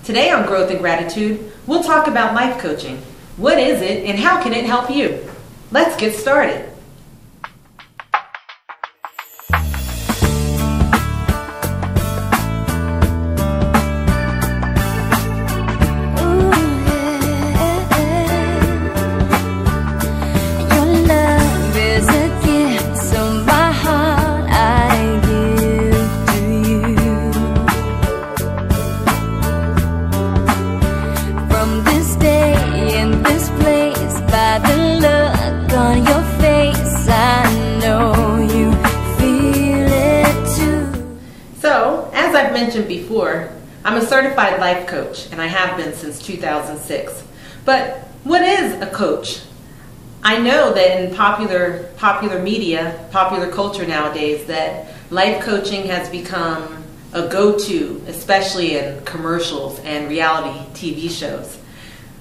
Today on Growth and Gratitude, we'll talk about life coaching. What is it and how can it help you? Let's get started. I've mentioned before, I'm a certified life coach, and I have been since 2006. But what is a coach? I know that in popular media, popular culture nowadays, that life coaching has become a go-to, especially in commercials and reality TV shows.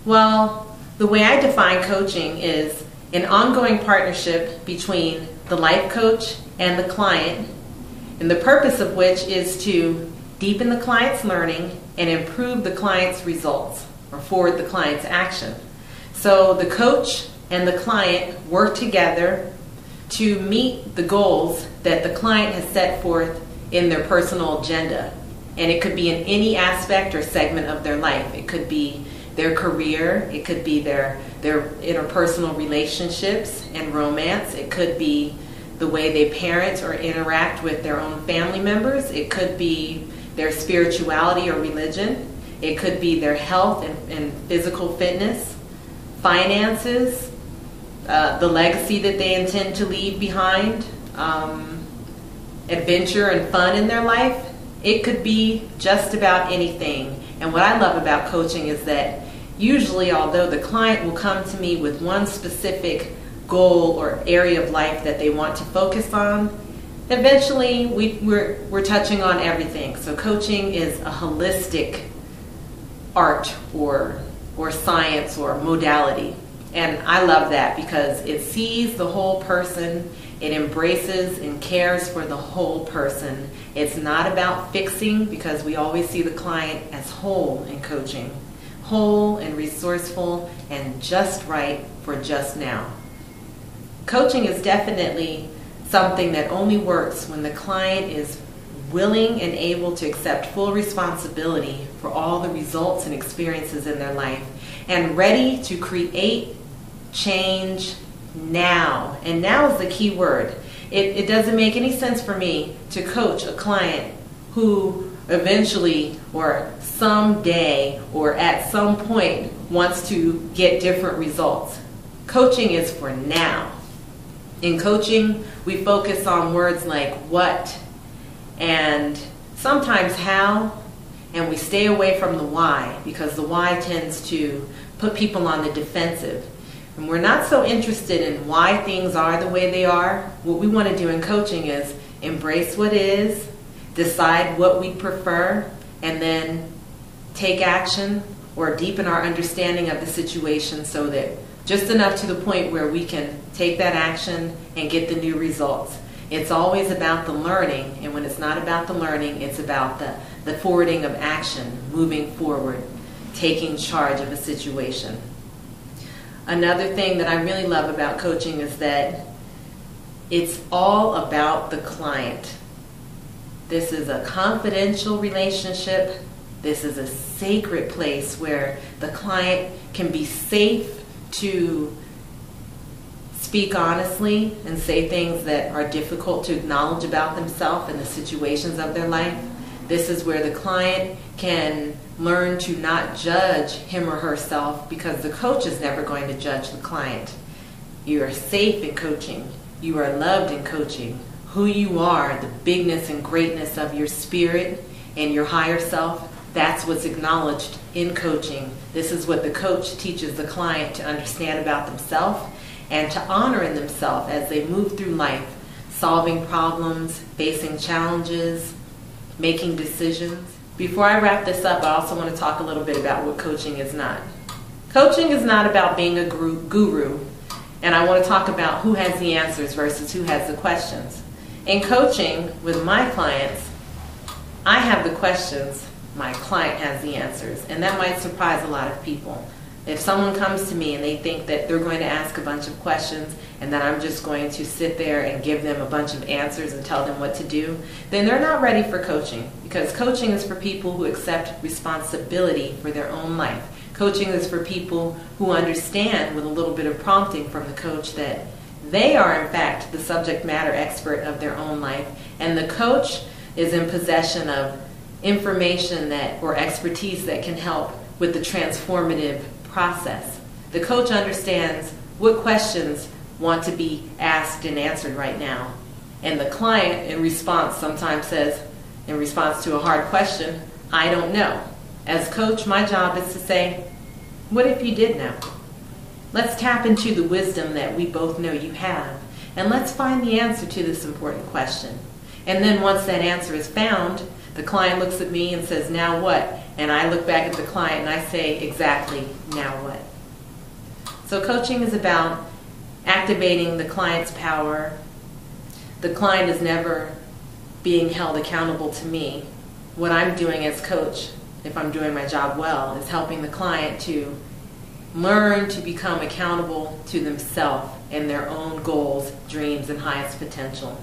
Well, the way I define coaching is an ongoing partnership between the life coach and the client, and the purpose of which is to deepen the client's learning and improve the client's results or forward the client's action. So the coach and the client work together to meet the goals that the client has set forth in their personal agenda. And it could be in any aspect or segment of their life. It could be their career, it could be their interpersonal relationships and romance, it could be the way they parent or interact with their own family members, it could be their spirituality or religion, it could be their health and physical fitness, finances, the legacy that they intend to leave behind, adventure and fun in their life. It could be just about anything. And what I love about coaching is that usually, although the client will come to me with one specific goal or area of life that they want to focus on, eventually we're touching on everything. So coaching is a holistic art or science or modality. And I love that because it sees the whole person, it embraces and cares for the whole person. It's not about fixing, because we always see the client as whole in coaching. Whole and resourceful and just right for just now. Coaching is definitely something that only works when the client is willing and able to accept full responsibility for all the results and experiences in their life and ready to create change now. And now is the key word. It doesn't make any sense for me to coach a client who eventually or someday or at some point wants to get different results. Coaching is for now. In coaching, we focus on words like what and sometimes how, and we stay away from the why, because the why tends to put people on the defensive. And we're not so interested in why things are the way they are. What we want to do in coaching is embrace what is, decide what we prefer, and then take action or deepen our understanding of the situation so that just enough to the point where we can take that action and get the new results. It's always about the learning, and when it's not about the learning, it's about the forwarding of action, moving forward, taking charge of a situation. Another thing that I really love about coaching is that it's all about the client. This is a confidential relationship. This is a sacred place where the client can be safe to speak honestly and say things that are difficult to acknowledge about themselves and the situations of their life. This is where the client can learn to not judge him or herself, because the coach is never going to judge the client. You are safe in coaching. You are loved in coaching. Who you are, the bigness and greatness of your spirit and your higher self, that's what's acknowledged in coaching. This is what the coach teaches the client to understand about themselves and to honor in themselves as they move through life, solving problems, facing challenges, making decisions. Before I wrap this up, I also want to talk a little bit about what coaching is not. Coaching is not about being a guru, and I want to talk about who has the answers versus who has the questions. In coaching with my clients, I have the questions my client has the answers. And that might surprise a lot of people. If someone comes to me and they think that they're going to ask a bunch of questions and that I'm just going to sit there and give them a bunch of answers and tell them what to do, then they're not ready for coaching, because coaching is for people who accept responsibility for their own life. Coaching is for people who understand, with a little bit of prompting from the coach, that they are in fact the subject matter expert of their own life, and the coach is in possession of information that or expertise that can help with the transformative process. The coach understands what questions want to be asked and answered right now. And the client, in response, sometimes says, in response to a hard question, I don't know. As coach, my job is to say, what if you did know? Let's tap into the wisdom that we both know you have, and let's find the answer to this important question. And then once that answer is found, the client looks at me and says, now what? And I look back at the client and I say, exactly, now what? So coaching is about activating the client's power. The client is never being held accountable to me. What I'm doing as coach, if I'm doing my job well, is helping the client to learn to become accountable to themselves and their own goals, dreams, and highest potential.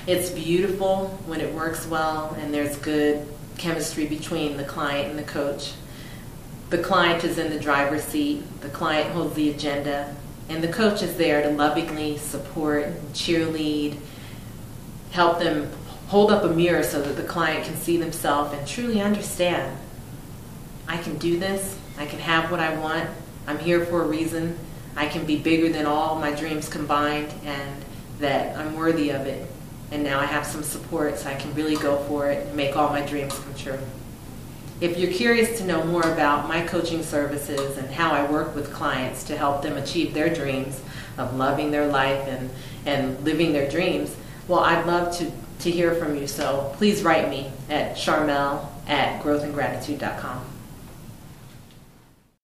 It's beautiful when it works well and there's good chemistry between the client and the coach. The client is in the driver's seat, the client holds the agenda, and the coach is there to lovingly support, cheerlead, help them hold up a mirror so that the client can see themselves and truly understand, I can do this, I can have what I want, I'm here for a reason, I can be bigger than all my dreams combined, and that I'm worthy of it. And now I have some support so I can really go for it and make all my dreams come true. If you're curious to know more about my coaching services and how I work with clients to help them achieve their dreams of loving their life and living their dreams, well, I'd love to hear from you. So please write me at Charmell@growthandgratitude.com.